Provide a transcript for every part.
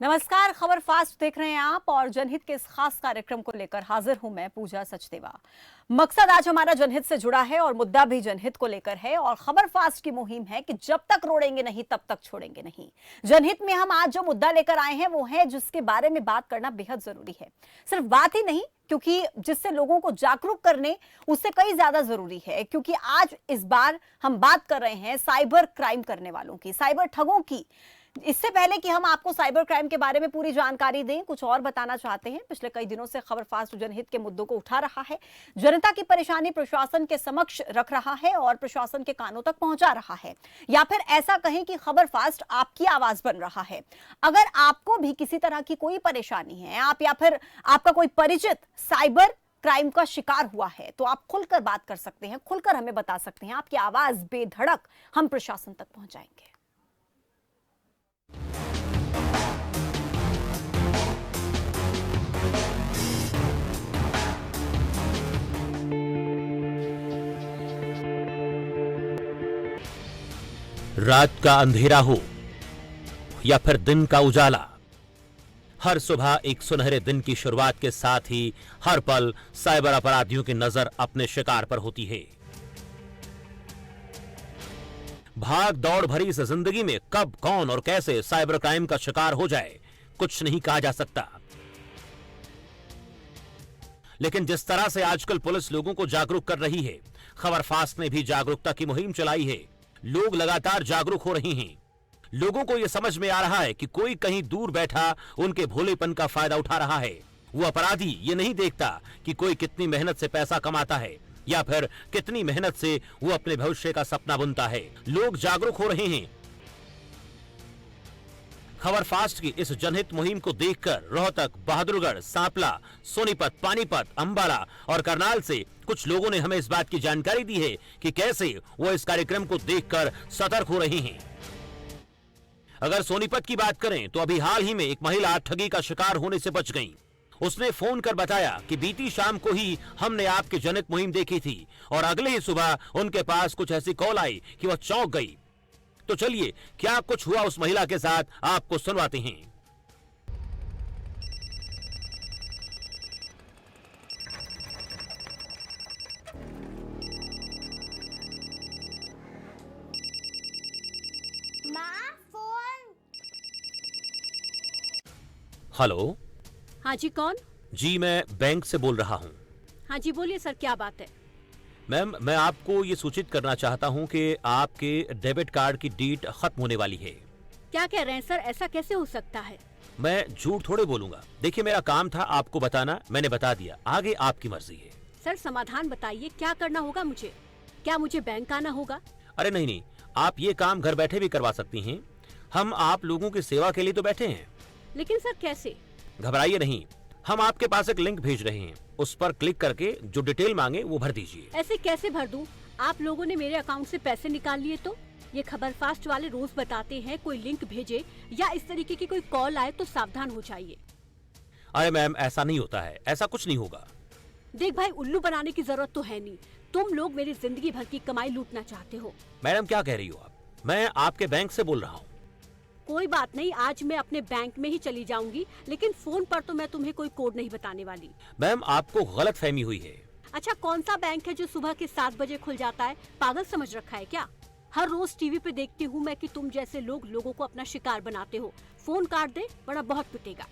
नमस्कार, खबर फास्ट देख रहे हैं आप और जनहित के इस खास कार्यक्रम को लेकर हाजिर हूं मैं पूजा सचदेवा। मकसद आज हमारा जनहित से जुड़ा है और मुद्दा भी जनहित को लेकर है और खबर फास्ट की मुहिम है कि जब तक रोड़ेंगे नहीं तब तक छोड़ेंगे नहीं। जनहित में हम आज जो मुद्दा लेकर आए हैं वो है जिसके बारे में बात करना बेहद जरूरी है। सिर्फ बात ही नहीं, क्योंकि जिससे लोगों को जागरूक करने उससे कई ज्यादा जरूरी है, क्योंकि आज इस बार हम बात कर रहे हैं साइबर क्राइम करने वालों की, साइबर ठगों की। इससे पहले कि हम आपको साइबर क्राइम के बारे में पूरी जानकारी दें, कुछ और बताना चाहते हैं। पिछले कई दिनों से खबर फास्ट जनहित के मुद्दों को उठा रहा है, जनता की परेशानी प्रशासन के समक्ष रख रहा है और प्रशासन के कानों तक पहुंचा रहा है, या फिर ऐसा कहें कि खबर फास्ट आपकी आवाज बन रहा है। अगर आपको भी किसी तरह की कोई परेशानी है, आप या फिर आपका कोई परिचित साइबर क्राइम का शिकार हुआ है, तो आप खुलकर बात कर सकते हैं, खुलकर हमें बता सकते हैं। आपकी आवाज बेधड़क हम प्रशासन तक पहुंचाएंगे। रात का अंधेरा हो या फिर दिन का उजाला, हर सुबह एक सुनहरे दिन की शुरुआत के साथ ही हर पल साइबर अपराधियों की नजर अपने शिकार पर होती है। भाग दौड़ भरी इस जिंदगी में कब, कौन और कैसे साइबर क्राइम का शिकार हो जाए, कुछ नहीं कहा जा सकता। लेकिन जिस तरह से आजकल पुलिस लोगों को जागरूक कर रही है, खबर फास्ट ने भी जागरूकता की मुहिम चलाई है। लोग लगातार जागरूक हो रहे हैं। लोगों को यह समझ में आ रहा है कि कोई कहीं दूर बैठा उनके भोलेपन का फायदा उठा रहा है। वो अपराधी ये नहीं देखता कि कोई कितनी मेहनत से पैसा कमाता है या फिर कितनी मेहनत से वो अपने भविष्य का सपना बुनता है। लोग जागरूक हो रहे हैं। खबर फास्ट की इस जनहित मुहिम को देखकर रोहतक, बहादुरगढ़, सांपला, सोनीपत, पानीपत, अंबाला और करनाल से कुछ लोगों ने हमें इस बात की जानकारी दी है कि कैसे वो इस कार्यक्रम को देखकर सतर्क हो रहे हैं। अगर सोनीपत की बात करें तो अभी हाल ही में एक महिला ठगी का शिकार होने से बच गई। उसने फोन कर बताया कि बीती शाम को ही हमने आपकी जनहित मुहिम देखी थी और अगले ही सुबह उनके पास कुछ ऐसी कॉल आई कि वह चौंक गई। तो चलिए, क्या कुछ हुआ उस महिला के साथ, आपको सुनवाते हैं। माँ, फोन। हेलो। हाँ जी, कौन? जी, मैं बैंक से बोल रहा हूँ। हाँ जी, बोलिए सर, क्या बात है? मैम, मैं आपको ये सूचित करना चाहता हूँ कि आपके डेबिट कार्ड की डेट खत्म होने वाली है। क्या कह रहे हैं सर? ऐसा कैसे हो सकता है? मैं झूठ थोड़े बोलूंगा। देखिए, मेरा काम था आपको बताना, मैंने बता दिया, आगे आपकी मर्जी है। सर समाधान बताइए, क्या करना होगा मुझे? क्या मुझे बैंक आना होगा? अरे नहीं नहीं, आप ये काम घर बैठे भी करवा सकती हैं। हम आप लोगों की सेवा के लिए तो बैठे हैं। लेकिन सर कैसे? घबराइए नहीं, हम आपके पास एक लिंक भेज रहे हैं, उस पर क्लिक करके जो डिटेल मांगे वो भर दीजिए। ऐसे कैसे भर दूं? आप लोगों ने मेरे अकाउंट से पैसे निकाल लिए तो? ये खबर फास्ट वाले रोज बताते हैं, कोई लिंक भेजे या इस तरीके की कोई कॉल आए तो सावधान हो जाइए। अरे मैम, ऐसा नहीं होता है, ऐसा कुछ नहीं होगा। देख भाई, उल्लू बनाने की जरूरत तो है नहीं। तुम लोग मेरी जिंदगी भर की कमाई लूटना चाहते हो। मैडम, क्या कह रही हो आप? मैं आपके बैंक से बोल रहा हूँ। कोई बात नहीं, आज मैं अपने बैंक में ही चली जाऊंगी, लेकिन फोन पर तो मैं तुम्हें कोई कोड नहीं बताने वाली। मैम, आपको गलत फहमी हुई है। अच्छा, कौन सा बैंक है जो सुबह के 7 बजे खुल जाता है? पागल समझ रखा है क्या? हर रोज टीवी पे देखती हूँ मैं कि तुम जैसे लोग लोगों को अपना शिकार बनाते हो। फोन काट दे, बड़ा बहुत पिटेगा।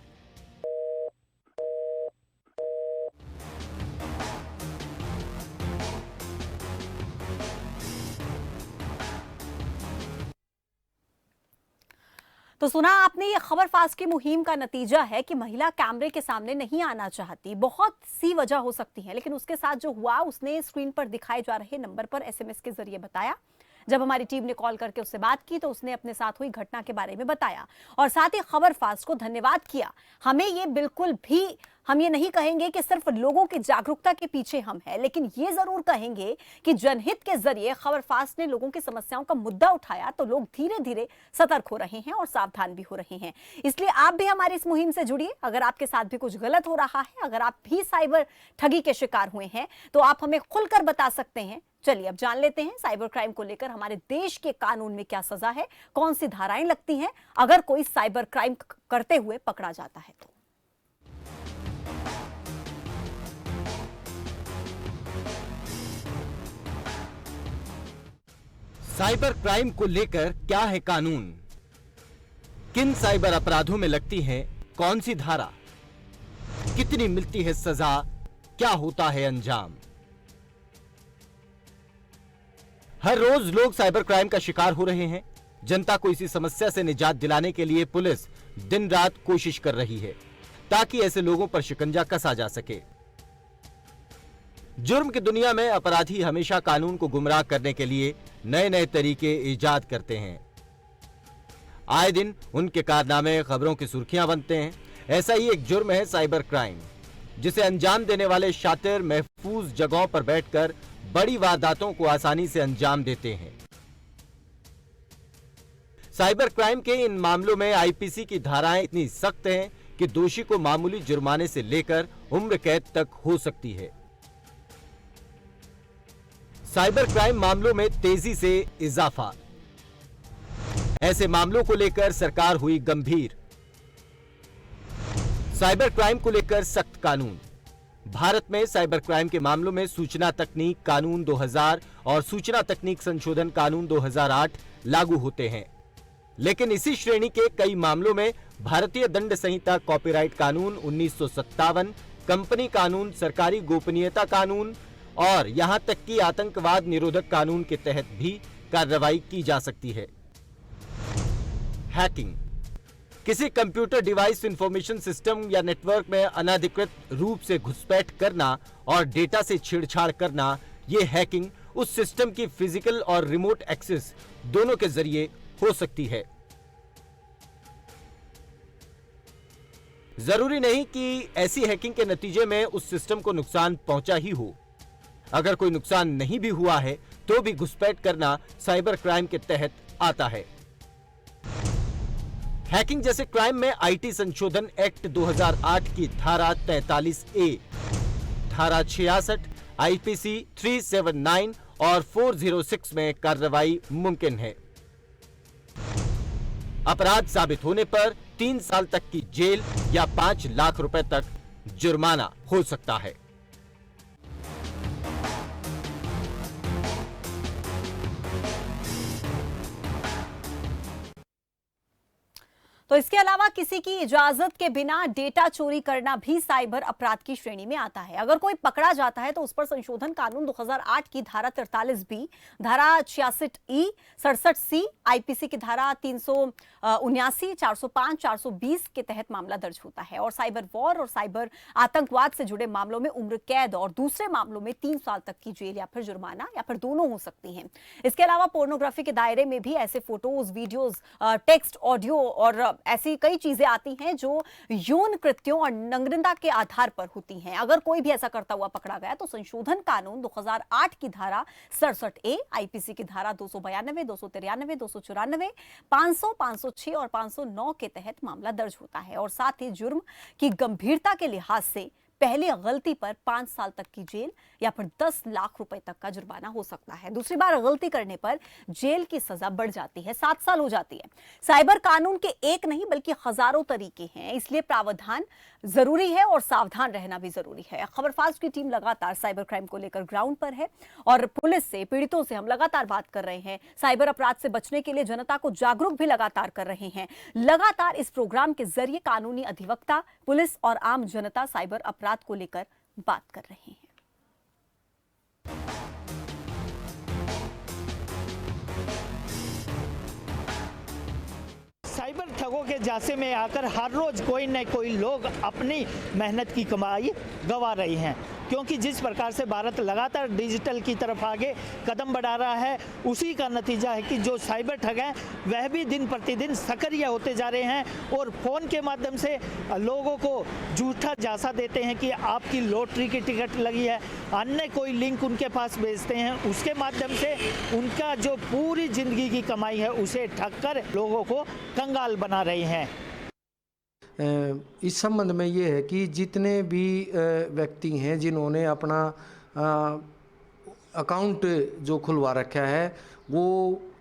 तो सुना आपने, ये खबर फास्ट की मुहिम का नतीजा है कि महिला कैमरे के सामने नहीं आना चाहती। बहुत सी वजह हो सकती है, लेकिन उसके साथ जो हुआ, उसने स्क्रीन पर दिखाए जा रहे नंबर पर एसएमएस के जरिए बताया। जब हमारी टीम ने कॉल करके उससे बात की तो उसने अपने साथ हुई घटना के बारे में बताया और साथ ही खबर फास्ट को धन्यवाद किया। हमें ये बिल्कुल भी, हम ये नहीं कहेंगे कि सिर्फ लोगों की जागरूकता के पीछे हम हैं, लेकिन ये जरूर कहेंगे कि जनहित के जरिए खबर फास्ट ने लोगों की समस्याओं का मुद्दा उठाया तो लोग धीरे धीरे सतर्क हो रहे हैं और सावधान भी हो रहे हैं। इसलिए आप भी हमारी इस मुहिम से जुड़िए। अगर आपके साथ भी कुछ गलत हो रहा है, अगर आप भी साइबर ठगी के शिकार हुए हैं, तो आप हमें खुलकर बता सकते हैं। चलिए अब जान लेते हैं साइबर क्राइम को लेकर हमारे देश के कानून में क्या सजा है, कौन सी धाराएं लगती हैं अगर कोई साइबर क्राइम करते हुए पकड़ा जाता है तो। साइबर क्राइम को लेकर क्या है कानून, किन साइबर अपराधों में लगती है कौन सी धारा, कितनी मिलती है सजा, क्या होता है अंजाम। हर रोज लोग साइबर क्राइम का शिकार हो रहे हैं। जनता को इसी समस्या से निजात दिलाने के लिए पुलिस दिन रात कोशिश कर रही है ताकि ऐसे लोगों पर शिकंजा कसा जा सके। जुर्म की दुनिया में अपराधी हमेशा कानून को गुमराह करने के लिए नए नए तरीके इजाद करते हैं। आए दिन उनके कारनामे खबरों की सुर्खियां बनते हैं। ऐसा ही एक जुर्म है साइबर क्राइम, जिसे अंजाम देने वाले शातिर महफूज जगहों पर बैठकर बड़ी वारदातों को आसानी से अंजाम देते हैं। साइबर क्राइम के इन मामलों में आईपीसी की धाराएं इतनी सख्त हैं कि दोषी को मामूली जुर्माने से लेकर उम्र कैद तक हो सकती है। साइबर क्राइम मामलों में तेजी से इजाफा, ऐसे मामलों को लेकर सरकार हुई गंभीर। साइबर क्राइम को लेकर सख्त कानून। भारत में साइबर क्राइम के मामलों में सूचना तकनीक कानून 2000 और सूचना तकनीक संशोधन कानून 2008 लागू होते हैं, लेकिन इसी श्रेणी के कई मामलों में भारतीय दंड संहिता, कॉपीराइट कानून 1957, कंपनी कानून, सरकारी गोपनीयता कानून और यहां तक कि आतंकवाद निरोधक कानून के तहत भी कार्रवाई की जा सकती है। हैकिंग, किसी कंप्यूटर डिवाइस, इंफॉर्मेशन सिस्टम या नेटवर्क में अनधिकृत रूप से घुसपैठ करना और डेटा से छेड़छाड़ करना, यह हैकिंग उस सिस्टम की फिजिकल और रिमोट एक्सेस दोनों के जरिए हो सकती है। जरूरी नहीं कि ऐसी हैकिंग के नतीजे में उस सिस्टम को नुकसान पहुंचा ही हो। अगर कोई नुकसान नहीं भी हुआ है तो भी घुसपैठ करना साइबर क्राइम के तहत आता है। हैकिंग जैसे क्राइम में आईटी संशोधन एक्ट 2008 की धारा 43A, धारा 66, आईपीसी 379 और 406 में कार्रवाई मुमकिन है। अपराध साबित होने पर 3 साल तक की जेल या 5 लाख रुपए तक जुर्माना हो सकता है। तो इसके अलावा किसी की इजाजत के बिना डेटा चोरी करना भी साइबर अपराध की श्रेणी में आता है। अगर कोई पकड़ा जाता है तो उस पर संशोधन कानून 2008 की धारा 43B, धारा 66E, 67C, आईपीसी की धारा 379, 405, 420 के तहत मामला दर्ज होता है और साइबर वॉर और साइबर आतंकवाद से जुड़े मामलों में उम्र कैद और दूसरे मामलों में 3 साल तक की जेल या फिर जुर्माना या फिर दोनों हो सकती हैं। इसके अलावा पोर्नोग्राफी के दायरे में भी ऐसे फोटोज, वीडियोज, टेक्स्ट, ऑडियो और ऐसी कई चीजें आती हैं जो यौन कृत्यों और नग्नता के आधार पर होती हैं। अगर कोई भी ऐसा करता हुआ पकड़ा गया तो संशोधन कानून 2008 की धारा 67A, आईपीसी की धारा 292, 293, 294, 500, 506 और 509 के तहत मामला दर्ज होता है और साथ ही जुर्म की गंभीरता के लिहाज से पहली गलती पर 5 साल तक की जेल या फिर 10 लाख रुपए तक का जुर्माना हो सकता है। दूसरी बार गलती करने पर जेल की सजा बढ़ जाती है, 7 साल हो जाती है। साइबर कानून के एक नहीं बल्कि हजारों तरीके हैं, इसलिए प्रावधान जरूरी है और सावधान रहना भी जरूरी है। खबर फास्ट की टीम लगातार साइबर क्राइम को लेकर ग्राउंड पर है और पुलिस से, पीड़ितों से हम लगातार बात कर रहे हैं। साइबर अपराध से बचने के लिए जनता को जागरूक भी लगातार कर रहे हैं। लगातार इस प्रोग्राम के जरिए कानूनी अधिवक्ता, पुलिस और आम जनता साइबर अपराध को लेकर बात कर रहे हैं। साइबर ठगों के जासे में आकर हर रोज कोई न कोई लोग अपनी मेहनत की कमाई गंवा रहे हैं, क्योंकि जिस प्रकार से भारत लगातार डिजिटल की तरफ आगे कदम बढ़ा रहा है, उसी का नतीजा है कि जो साइबर ठग हैं वह भी दिन प्रतिदिन सक्रिय होते जा रहे हैं और फ़ोन के माध्यम से लोगों को झूठा झांसा देते हैं कि आपकी लॉटरी की टिकट लगी है, अन्य कोई लिंक उनके पास भेजते हैं, उसके माध्यम से उनका जो पूरी ज़िंदगी की कमाई है उसे ठग कर लोगों को कंगाल बना रहे हैं। इस संबंध में ये है कि जितने भी व्यक्ति हैं जिन्होंने अपना अकाउंट जो खुलवा रखा है वो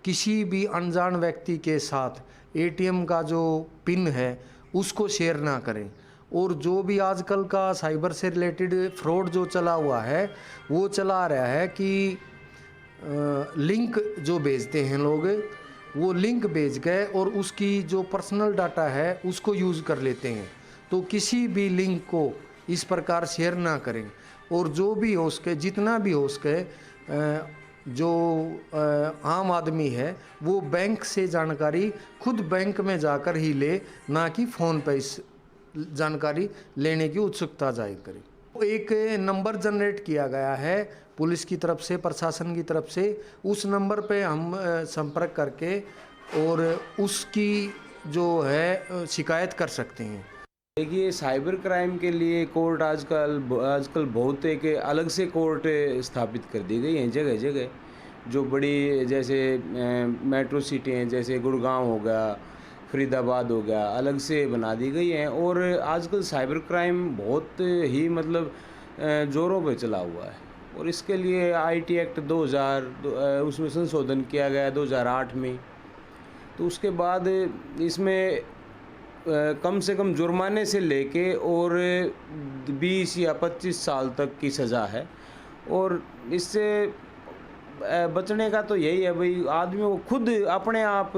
किसी भी अनजान व्यक्ति के साथ एटीएम का जो पिन है उसको शेयर ना करें। और जो भी आजकल का साइबर से रिलेटेड फ्रॉड जो चला हुआ है वो चला रहा है कि लिंक जो भेजते हैं लोग, वो लिंक भेज गए और उसकी जो पर्सनल डाटा है उसको यूज़ कर लेते हैं। तो किसी भी लिंक को इस प्रकार शेयर ना करें। और जो भी हो सके, जितना भी हो सके, जो आम आदमी है वो बैंक से जानकारी खुद बैंक में जाकर ही ले, ना कि फ़ोन पे इस जानकारी लेने की उत्सुकता जाहिर करे। एक नंबर जनरेट किया गया है पुलिस की तरफ से, प्रशासन की तरफ से। उस नंबर पे हम संपर्क करके और उसकी जो है शिकायत कर सकते हैं। देखिए, साइबर क्राइम के लिए कोर्ट आजकल बहुत एक अलग से कोर्ट स्थापित कर दी गई हैं जगह जगह। जो बड़ी जैसे मेट्रो सिटी हैं, जैसे गुड़गांव हो गया, फरीदाबाद हो गया, अलग से बना दी गई हैं। और आजकल साइबर क्राइम बहुत ही मतलब ज़ोरों पे चला हुआ है। और इसके लिए IT एक्ट 2000 उसमें संशोधन किया गया 2008 में। तो उसके बाद इसमें कम से कम जुर्माने से लेके और 20 या 25 साल तक की सज़ा है। और इससे बचने का तो यही है भाई, आदमी को खुद अपने आप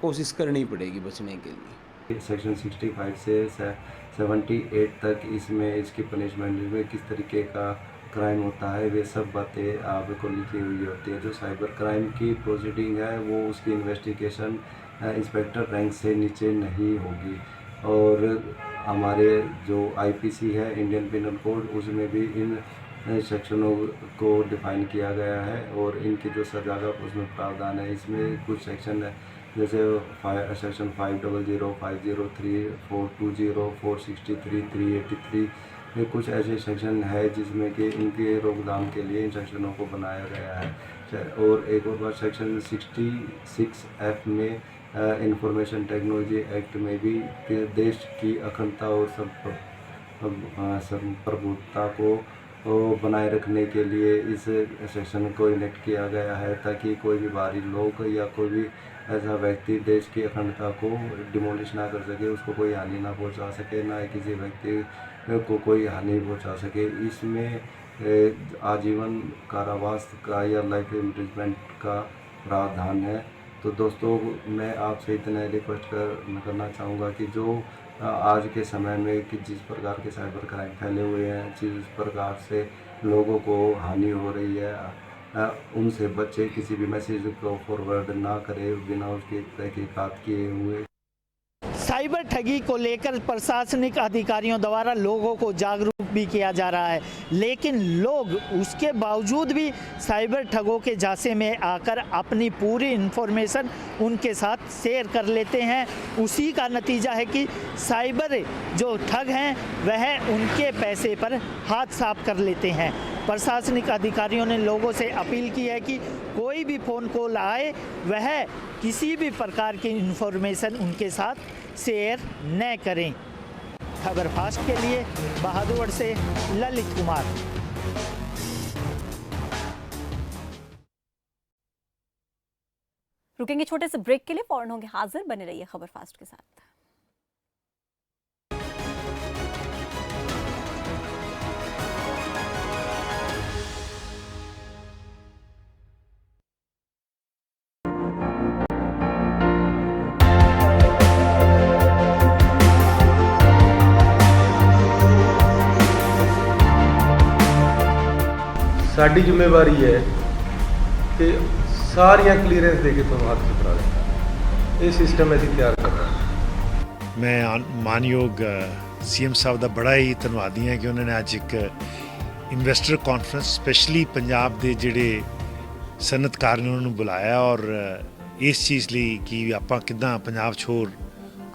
कोशिश करनी पड़ेगी बचने के लिए। सेक्शन 65 से 78 तक इसमें इसकी पनिशमेंट में किस तरीके का क्राइम होता है, वे सब बातें आपको लिखी हुई होती है। जो साइबर क्राइम की प्रोसीडिंग है वो उसकी इन्वेस्टिगेशन इंस्पेक्टर रैंक से नीचे नहीं होगी। और हमारे जो IPC है, इंडियन पिनल कोड, उसमें भी इन सेक्शनों को डिफ़ाइन किया गया है और इनकी जो सज़ा का उसमें प्रावधान है। इसमें कुछ सेक्शन है जैसे सेक्शन 500, 503, 420, 463, 383, ये कुछ ऐसे सेक्शन है जिसमें कि इनके रोकथाम के लिए इन सेक्शनों को बनाया गया है। और एक और बात, सेक्शन 66F में इंफॉर्मेशन टेक्नोलॉजी एक्ट में भी देश की अखंडता और संप्रभुता को बनाए रखने के लिए इस सेक्शन को इनेक्ट किया गया है, ताकि कोई भी बाहरी लोग या कोई भी ऐसा व्यक्ति देश की अखंडता को डिमोलिश ना कर सके, उसको कोई हानि ना पहुंचा सके, ना किसी व्यक्ति को कोई हानि पहुंचा सके। इसमें आजीवन कारावास का या लाइफ इम्प्रिजमेंट का प्रावधान है। तो दोस्तों, मैं आपसे इतना रिक्वेस्ट करना चाहूँगा कि जो आज के समय में कि जिस प्रकार के साइबर क्राइम फैले हुए हैं, जिस प्रकार से लोगों को हानि हो रही है, उनसे बचे, किसी भी मैसेज को फॉरवर्ड ना करें बिना उसकी तहकीकात किए हुए। साइबर ठगी को लेकर प्रशासनिक अधिकारियों द्वारा लोगों को जागरूक भी किया जा रहा है, लेकिन लोग उसके बावजूद भी साइबर ठगों के झांसे में आकर अपनी पूरी इन्फॉर्मेशन उनके साथ शेयर कर लेते हैं। उसी का नतीजा है कि साइबर जो ठग हैं वह उनके पैसे पर हाथ साफ कर लेते हैं। प्रशासनिक अधिकारियों ने लोगों से अपील की है कि कोई भी फ़ोन कॉल आए वह किसी भी प्रकार की इन्फॉर्मेशन उनके साथ शेयर न करें। खबर फास्ट के लिए बहादुर से ललित कुमार। रुकेंगे छोटे से ब्रेक के लिए, फौरन होंगे हाजिर, बने रहिए खबर फास्ट के साथ। साड़ी जिम्मेवारी है कि सारिया क्लीयरेंस देके तो हाथ से करा दें। ये सिस्टम ऐसी तैयार कर रहा है। मैं मानयोग CM साहब का बड़ा ही धन्यवादी है कि उन्होंने अज एक इन्वेस्टर कॉन्फ्रेंस स्पैशली पंजाब के जिहड़े सनतकार ने उन्होंने बुलाया और इस चीज़ लिए कि आप किद्दां पंजाब च होर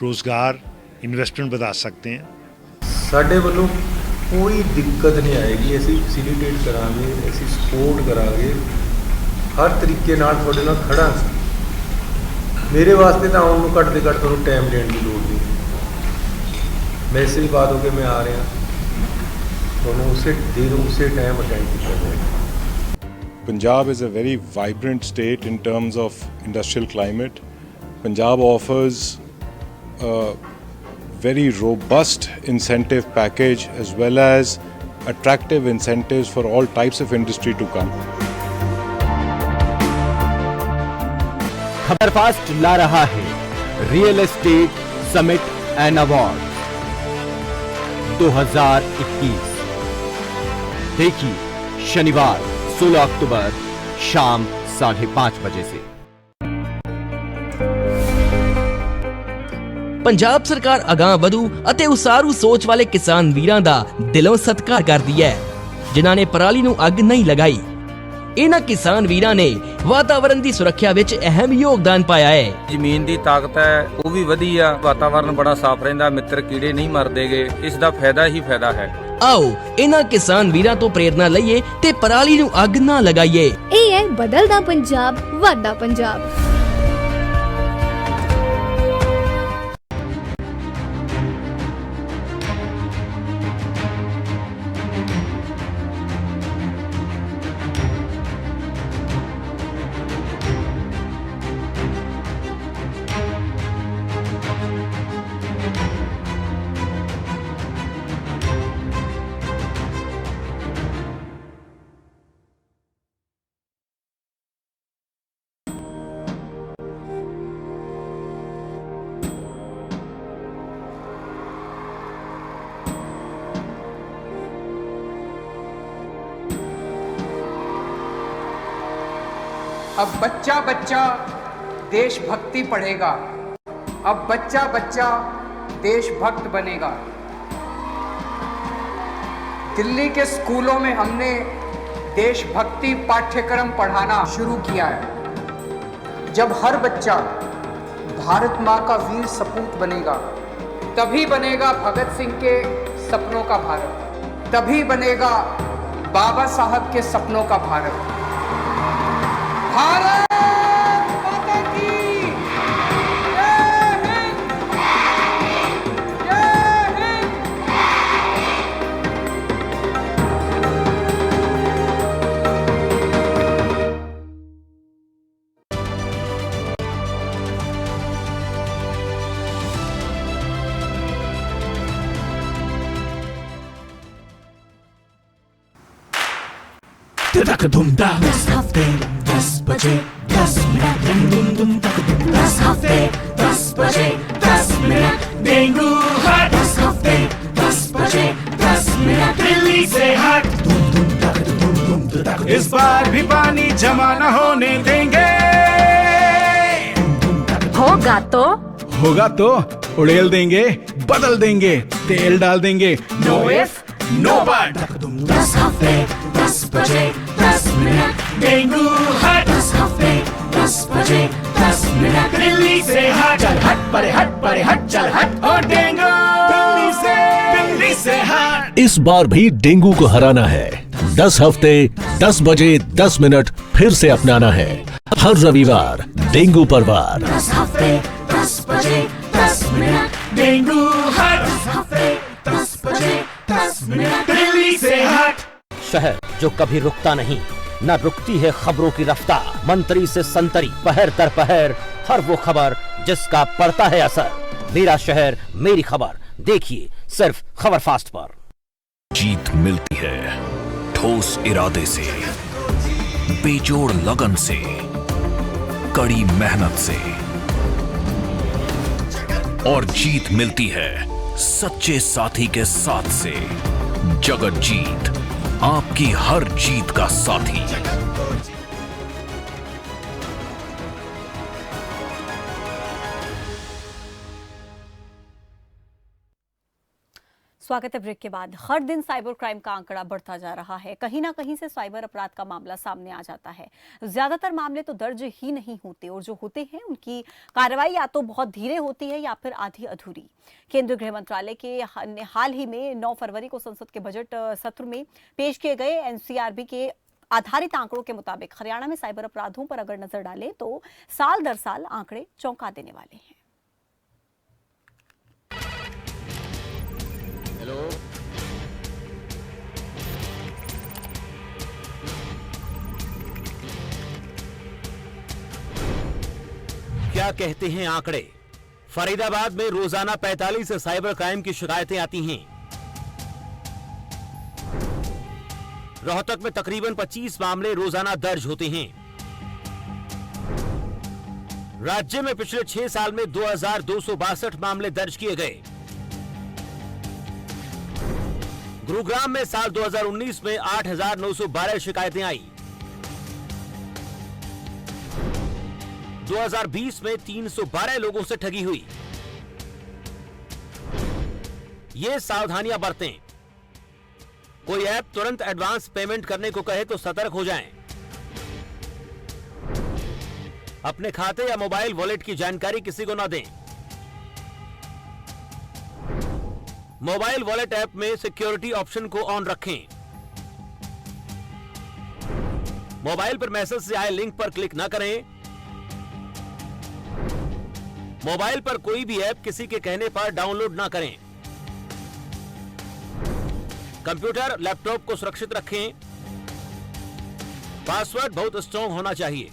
रोज़गार इन्वेस्टमेंट बधा सकते हैं। साडे वालों कोई दिक्कत नहीं आएगी, असी फैसिलिटेट करांगे, असी सपोर्ट करांगे, हर तरीके नाल तुहाडे नाल खड़ा। मेरे वास्ते तो आउण नूं घट ते घट तुहानूं टाइम देण दी लोड़ नहीं। मैसेज पा दो कि मैं आ रहा, तुहानूं उसे दिन उसे टाइम अटेंड किया जाएगा। Punjab is a very vibrant state in terms of industrial climate. Punjab offers a very robust incentive package as well as attractive incentives for all types of industry to come. खबरफास्ट ला रहा है real estate summit and award 2021। देखिए शनिवार 16 अक्टूबर शाम 5:30 बजे से। ਪੰਜਾਬ ਸਰਕਾਰ ਅਗਾਂਹ ਵਧੂ ਅਤੇ ਉਸਾਰੂ ਸੋਚ ਵਾਲੇ ਕਿਸਾਨ ਵੀਰਾਂ ਦਾ ਦਿਲੋਂ ਸਤਿਕਾਰ ਕਰਦੀ ਹੈ ਜਿਨ੍ਹਾਂ ਨੇ ਪਰਾਲੀ ਨੂੰ ਅੱਗ ਨਹੀਂ ਲਗਾਈ। ਇਹਨਾਂ ਕਿਸਾਨ ਵੀਰਾਂ ਨੇ ਵਾਤਾਵਰਣ ਦੀ ਸੁਰੱਖਿਆ ਵਿੱਚ ਅਹਿਮ ਯੋਗਦਾਨ ਪਾਇਆ ਹੈ। ਜ਼ਮੀਨ ਦੀ ਤਾਕਤ ਹੈ ਉਹ ਵੀ ਵਧੀ ਆ, ਵਾਤਾਵਰਣ ਬੜਾ ਸਾਫ਼ ਰਹਿੰਦਾ, ਮਿੱਤਰ ਕੀੜੇ ਨਹੀਂ ਮਰਦੇਗੇ, ਇਸ ਦਾ ਫਾਇਦਾ ਹੀ ਫਾਇਦਾ ਹੈ। ਆਓ ਇਹਨਾਂ ਕਿਸਾਨ ਵੀਰਾਂ ਤੋਂ ਪ੍ਰੇਰਣਾ ਲਈਏ ਤੇ ਪਰਾਲੀ ਨੂੰ ਅੱਗ ਨਾ ਲਗਾਈਏ। ਇਹ ਹੈ ਬਦਲਦਾ ਪੰਜਾਬ, ਵੱਧਦਾ ਪੰਜਾਬ। अब बच्चा बच्चा देशभक्ति पढ़ेगा, अब बच्चा बच्चा देशभक्त बनेगा। दिल्ली के स्कूलों में हमने देशभक्ति पाठ्यक्रम पढ़ाना शुरू किया है। जब हर बच्चा भारत माँ का वीर सपूत बनेगा, तभी बनेगा भगत सिंह के सपनों का भारत, तभी बनेगा बाबा साहब के सपनों का भारत। भारत माता की जय हिंद, जय हिंद। तक धुम दा 10 हफ्ते 10 बजे 10 मिनट दुम दुम तक दुम 10 हफ्ते 10 बजे 10 मिनट डेंगू हट 10 हफ्ते 10 बजे 10 मिनट दिल्ली से हट दुम दुम तक दुम तक। इस बार भी पानी जमा न होने देंगे। होगा तो उड़ेल देंगे, बदल देंगे, तेल डाल देंगे। नो इफ नो बट 10 हफ्ते 10 बजे 10 मिनट डेंगू हट 10 हफ्ते 10 बजे 10 मिनट दिल्ली से हट चल हट परे हट चल हट और डेंगू दिल्ली से हट। इस बार भी डेंगू को हराना है। 10 हफ्ते 10 बजे 10 मिनट फिर से अपनाना है। हर रविवार डेंगू पर वार। 10 हफ्ते 10 बजे 10 मिनट डेंगू हट 10 हफ्ते 10 बजे 10 मिनट दिल्ली से हट। शहर जो कभी रुकता नहीं, न रुकती है खबरों की रफ्तार। मंत्री से संतरी, पहर दर पहर, हर वो खबर जिसका पड़ता है असर। मेरा शहर मेरी खबर, देखिए सिर्फ खबर फास्ट पर। जीत मिलती है ठोस इरादे से, बेजोड़ लगन से, कड़ी मेहनत से, और जीत मिलती है सच्चे साथी के साथ से। जगत जीत, आपकी हर जीत का साथी। स्वागत है ब्रेक के बाद। हर दिन साइबर क्राइम का आंकड़ा बढ़ता जा रहा है। कहीं ना कहीं से साइबर अपराध का मामला सामने आ जाता है। ज्यादातर मामले तो दर्ज ही नहीं होते और जो होते हैं उनकी कार्रवाई या तो बहुत धीरे होती है या फिर आधी अधूरी। केंद्रीय गृह मंत्रालय के हाल ही में 9 फरवरी को संसद के बजट सत्र में पेश किए गए एनसीआरबी के आधारित आंकड़ों के मुताबिक हरियाणा में साइबर अपराधों पर अगर नजर डालें तो साल दर साल आंकड़े चौंका देने वाले हैं। क्या कहते हैं आंकड़े? फरीदाबाद में रोजाना 45 साइबर क्राइम की शिकायतें आती हैं। रोहतक में तकरीबन 25 मामले रोजाना दर्ज होते हैं। राज्य में पिछले 6 साल में 2262 मामले दर्ज किए गए। गुरुग्राम में साल 2019 में 8912 शिकायतें आई। 2020 में 312 लोगों से ठगी हुई। ये सावधानियां बरतें। कोई ऐप तुरंत एडवांस पेमेंट करने को कहे तो सतर्क हो जाएं। अपने खाते या मोबाइल वॉलेट की जानकारी किसी को ना दें। मोबाइल वॉलेट ऐप में सिक्योरिटी ऑप्शन को ऑन रखें। मोबाइल पर मैसेज से आए लिंक पर क्लिक ना करें। मोबाइल पर कोई भी ऐप किसी के कहने पर डाउनलोड ना करें। कंप्यूटर, लैपटॉप को सुरक्षित रखें। पासवर्ड बहुत स्ट्रांग होना चाहिए।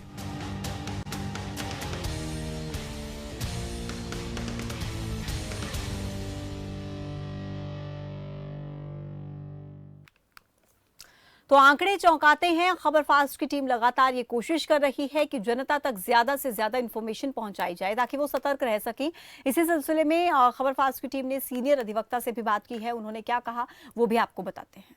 तो आंकड़े चौंकाते हैं। खबर फास्ट की टीम लगातार ये कोशिश कर रही है कि जनता तक ज्यादा से ज्यादा इंफॉर्मेशन पहुंचाई जाए ताकि वो सतर्क रह सकें। इसी सिलसिले में खबर फास्ट की टीम ने सीनियर अधिवक्ता से भी बात की है। उन्होंने क्या कहा वो भी आपको बताते हैं।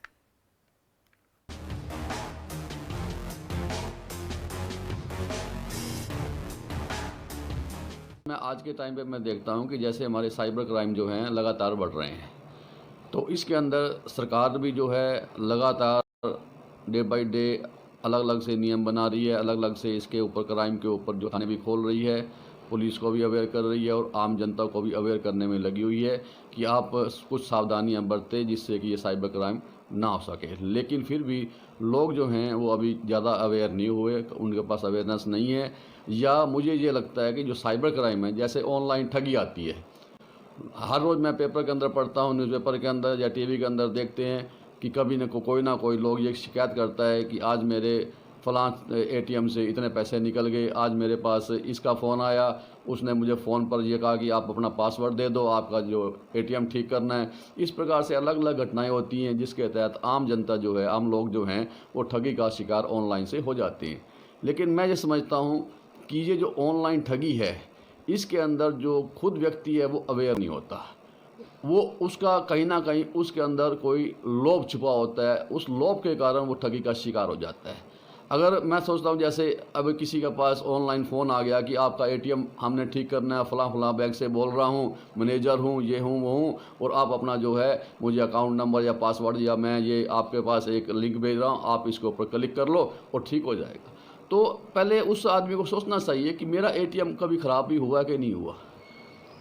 मैं आज के टाइम पे मैं देखता हूं कि जैसे हमारे साइबर क्राइम जो हैं लगातार बढ़ रहे हैं, तो इसके अंदर सरकार भी जो है लगातार डे बाय डे अलग अलग से नियम बना रही है, अलग अलग से इसके ऊपर क्राइम के ऊपर जो थाने भी खोल रही है, पुलिस को भी अवेयर कर रही है और आम जनता को भी अवेयर करने में लगी हुई है कि आप कुछ सावधानियां बरतें जिससे कि ये साइबर क्राइम ना हो सके। लेकिन फिर भी लोग जो हैं वो अभी ज़्यादा अवेयर नहीं हुए, उनके पास अवेयरनेस नहीं है, या मुझे ये लगता है कि जो साइबर क्राइम है, जैसे ऑनलाइन ठगी आती है, हर रोज़ मैं पेपर के अंदर पढ़ता हूँ, न्यूज़पेपर के अंदर या टीवी के अंदर देखते हैं कि कभी कोई ना कोई लोग ये शिकायत करता है कि आज मेरे फलां एटीएम से इतने पैसे निकल गए, आज मेरे पास इसका फ़ोन आया, उसने मुझे फ़ोन पर ये कहा कि आप अपना पासवर्ड दे दो, आपका जो एटीएम ठीक करना है। इस प्रकार से अलग अलग घटनाएं होती हैं जिसके तहत आम जनता जो है, आम लोग जो हैं वो ठगी का शिकार ऑनलाइन से हो जाती हैं। लेकिन मैं ये समझता हूँ कि ये जो ऑनलाइन ठगी है इसके अंदर जो खुद व्यक्ति है वो अवेयर नहीं होता, वो उसका कहीं ना कहीं उसके अंदर कोई लोभ छुपा होता है, उस लोभ के कारण वो ठगी का शिकार हो जाता है। अगर मैं सोचता हूँ जैसे अब किसी के पास ऑनलाइन फ़ोन आ गया कि आपका एटीएम हमने ठीक करना है, फलां बैंक से बोल रहा हूँ, मैनेजर हूँ, ये हूँ वो हूँ, और आप अपना जो है मुझे अकाउंट नंबर या पासवर्ड या मैं ये आपके पास एक लिंक भेज रहा हूँ, आप इसके ऊपर क्लिक कर लो और ठीक हो जाएगा। तो पहले उस आदमी को सोचना चाहिए कि मेरा एटीएम कभी ख़राब भी हुआ कि नहीं हुआ,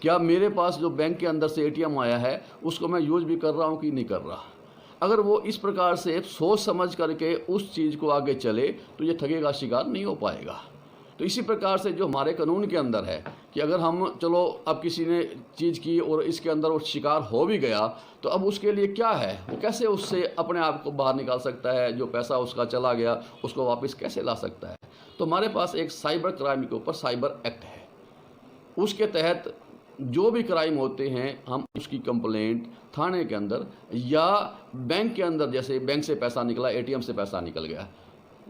क्या मेरे पास जो बैंक के अंदर से एटीएम आया है उसको मैं यूज़ भी कर रहा हूँ कि नहीं कर रहा। अगर वो इस प्रकार से सोच समझ करके उस चीज़ को आगे चले तो ये ठगी का शिकार नहीं हो पाएगा। तो इसी प्रकार से जो हमारे कानून के अंदर है कि अगर हम चलो अब किसी ने चीज़ की और इसके अंदर वो शिकार हो भी गया तो अब उसके लिए क्या है, वो कैसे उससे अपने आप को बाहर निकाल सकता है, जो पैसा उसका चला गया उसको वापस कैसे ला सकता है। तो हमारे पास एक साइबर क्राइम के ऊपर साइबर एक्ट है, उसके तहत जो भी क्राइम होते हैं हम उसकी कंप्लेंट थाने के अंदर या बैंक के अंदर, जैसे बैंक से पैसा निकला, एटीएम से पैसा निकल गया,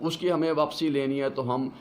उसकी हमें वापसी लेनी है तो हम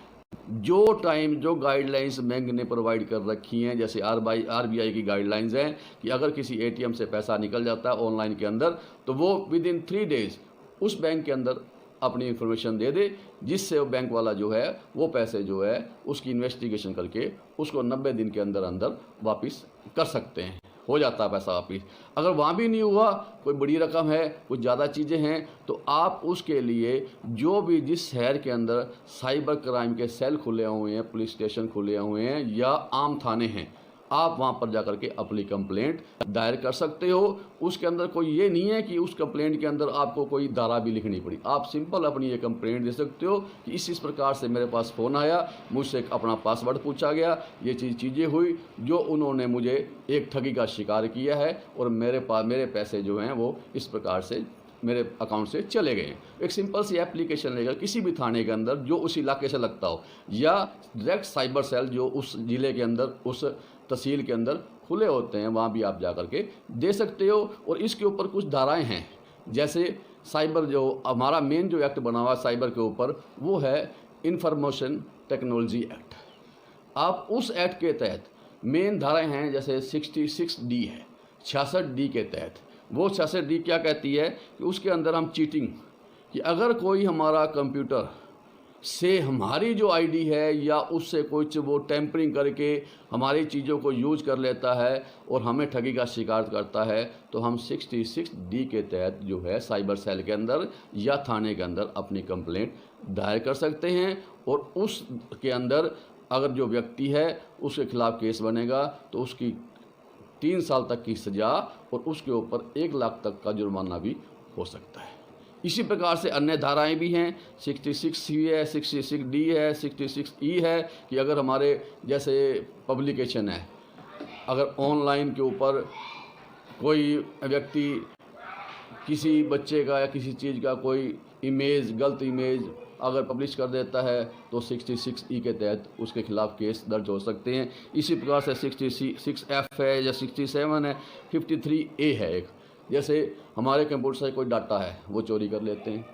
जो टाइम जो गाइडलाइंस बैंक ने प्रोवाइड कर रखी हैं, जैसे आरबीआई की गाइडलाइंस हैं कि अगर किसी एटीएम से पैसा निकल जाता है ऑनलाइन के अंदर तो वो विदिन 3 डेज़ उस बैंक के अंदर अपनी इन्फॉर्मेशन दे दे, जिससे वो बैंक वाला जो है वो पैसे जो है उसकी इन्वेस्टिगेशन करके उसको 90 दिन के अंदर अंदर वापस कर सकते हैं, हो जाता है पैसा वापस। अगर वहाँ भी नहीं हुआ, कोई बड़ी रकम है, कुछ ज़्यादा चीज़ें हैं, तो आप उसके लिए जो भी जिस शहर के अंदर साइबर क्राइम के सेल खुले हुए हैं, पुलिस स्टेशन खुले हुए हैं या आम थाने हैं, आप वहाँ पर जाकर के अपनी कंप्लेंट दायर कर सकते हो। उसके अंदर कोई ये नहीं है कि उस कंप्लेंट के अंदर आपको कोई धारा भी लिखनी पड़ी, आप सिंपल अपनी ये कंप्लेंट दे सकते हो कि इस प्रकार से मेरे पास फ़ोन आया, मुझसे अपना पासवर्ड पूछा गया, ये चीज़ें हुई जो उन्होंने मुझे एक ठगी का शिकार किया है और मेरे पैसे जो हैं वो इस प्रकार से मेरे अकाउंट से चले गए हैं। एक सिंपल सी एप्लीकेशन लेकर किसी भी थाने के अंदर जो उस इलाके से लगता हो, या डायरेक्ट साइबर सेल जो उस ज़िले के अंदर, उस तहसील के अंदर खुले होते हैं, वहाँ भी आप जा कर के दे सकते हो। और इसके ऊपर कुछ धाराएं हैं, जैसे साइबर जो हमारा मेन जो एक्ट बना हुआ है साइबर के ऊपर, वो है इंफॉर्मेशन टेक्नोलॉजी एक्ट। आप उस एक्ट के तहत मेन धाराएं हैं, जैसे 66D है, 66D के तहत। वो 66D क्या कहती है कि उसके अंदर हम चीटिंग, कि अगर कोई हमारा कंप्यूटर से हमारी जो आईडी है या उससे कुछ वो टेम्परिंग करके हमारी चीज़ों को यूज कर लेता है और हमें ठगी का शिकार करता है, तो हम 66D के तहत जो है साइबर सेल के अंदर या थाने के अंदर अपनी कंप्लेंट दायर कर सकते हैं। और उसके अंदर अगर जो व्यक्ति है उसके खिलाफ केस बनेगा तो उसकी 3 साल तक की सज़ा और उसके ऊपर 1 लाख तक का जुर्माना भी हो सकता है। इसी प्रकार से अन्य धाराएं भी हैं, 66C है, 66D है, 66E है, कि अगर हमारे जैसे पब्लिकेशन है, अगर ऑनलाइन के ऊपर कोई व्यक्ति किसी बच्चे का या किसी चीज़ का कोई इमेज, गलत इमेज अगर पब्लिश कर देता है तो 66E के तहत उसके खिलाफ केस दर्ज हो सकते हैं। इसी प्रकार से 66F है या 67 है, 53A है एक, जैसे हमारे कंप्यूटर से कोई डाटा है वो चोरी कर लेते हैं,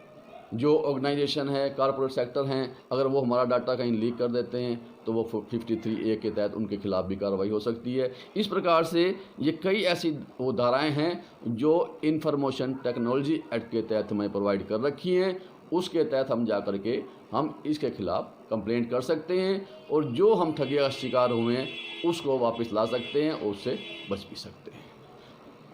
जो ऑर्गेनाइजेशन है, कॉर्पोरेट सेक्टर हैं, अगर वो हमारा डाटा कहीं लीक कर देते हैं तो वो 53A के तहत उनके खिलाफ भी कार्रवाई हो सकती है। इस प्रकार से ये कई ऐसी वो धाराएँ हैं जो इंफॉर्मेशन टेक्नोलॉजी एक्ट के तहत हमें प्रोवाइड कर रखी हैं। उसके तहत हम जा कर के हम इसके खिलाफ कंप्लेंट कर सकते हैं और जो हम ठगी का शिकार हुए हैं उसको वापस ला सकते हैं और उससे बच भी सकते हैं।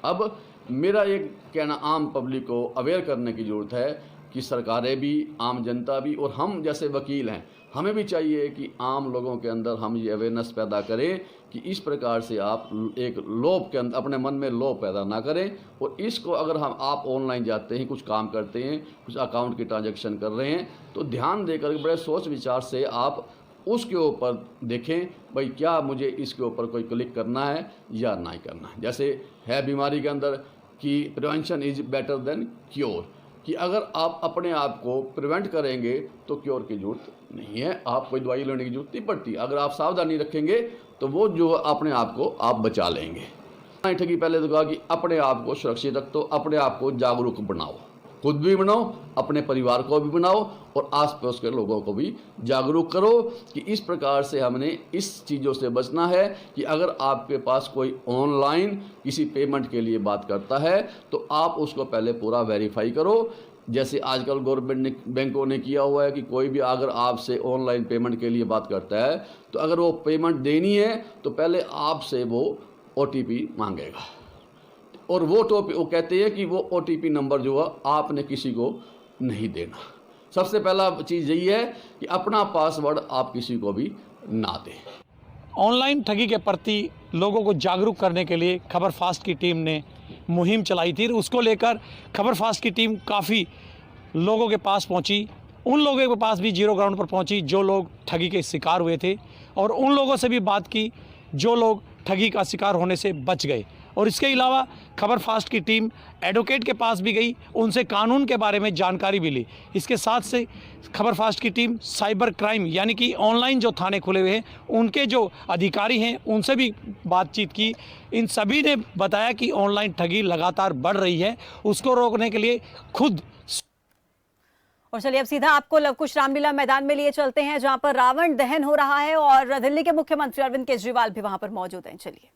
अब मेरा ये कहना आम पब्लिक को अवेयर करने की ज़रूरत है कि सरकारें भी, आम जनता भी और हम जैसे वकील हैं, हमें भी चाहिए कि आम लोगों के अंदर हम ये अवेयरनेस पैदा करें कि इस प्रकार से आप एक लोभ के अंदर अपने मन में लोभ पैदा ना करें। और इसको अगर आप ऑनलाइन जाते हैं, कुछ काम करते हैं, कुछ अकाउंट की ट्रांजैक्शन कर रहे हैं, तो ध्यान देकर बड़े सोच विचार से आप उसके ऊपर देखें, भाई क्या मुझे इसके ऊपर कोई क्लिक करना है या नहीं करना है। जैसे है बीमारी के अंदर कि prevention is better than cure, कि अगर आप अपने आप को प्रिवेंट करेंगे तो क्योर की जरूरत नहीं है, आप कोई दवाई लेने की जरूरत नहीं पड़ती। अगर आप सावधानी रखेंगे तो वो जो अपने आप को आप बचा लेंगे। ठगी पहले तो कहा कि अपने आप को सुरक्षित रखो, अपने आप को जागरूक बनाओ, खुद भी बनाओ, अपने परिवार को भी बनाओ और आसपास के लोगों को भी जागरूक करो कि इस प्रकार से हमने इस चीज़ों से बचना है कि अगर आपके पास कोई ऑनलाइन किसी पेमेंट के लिए बात करता है तो आप उसको पहले पूरा वेरीफाई करो। जैसे आजकल गवर्नमेंट ने, बैंकों ने किया हुआ है कि कोई भी अगर आपसे ऑनलाइन पेमेंट के लिए बात करता है तो अगर वो पेमेंट देनी है तो पहले आपसे वो OTP मांगेगा और वो कहते हैं कि वो OTP नंबर जो है आपने किसी को नहीं देना। सबसे पहला चीज़ यही है कि अपना पासवर्ड आप किसी को भी ना दें। ऑनलाइन ठगी के प्रति लोगों को जागरूक करने के लिए खबर फास्ट की टीम ने मुहिम चलाई थी। उसको लेकर खबर फास्ट की टीम काफ़ी लोगों के पास पहुंची, उन लोगों के पास भी जीरो ग्राउंड पर पहुंची जो लोग ठगी के शिकार हुए थे और उन लोगों से भी बात की जो लोग ठगी का शिकार होने से बच गए। और इसके अलावा खबर फास्ट की टीम एडवोकेट के पास भी गई, उनसे कानून के बारे में जानकारी भी ली। इसके साथ से खबर फास्ट की टीम साइबर क्राइम यानी कि ऑनलाइन जो थाने खुले हुए हैं उनके जो अधिकारी हैं उनसे भी बातचीत की। इन सभी ने बताया कि ऑनलाइन ठगी लगातार बढ़ रही है, उसको रोकने के लिए खुद। और चलिए अब सीधा आपको लवकुश रामलीला मैदान में लिए चलते हैं जहां पर रावण दहन हो रहा है और दिल्ली के मुख्यमंत्री अरविंद केजरीवाल भी वहां पर मौजूद हैं। चलिए।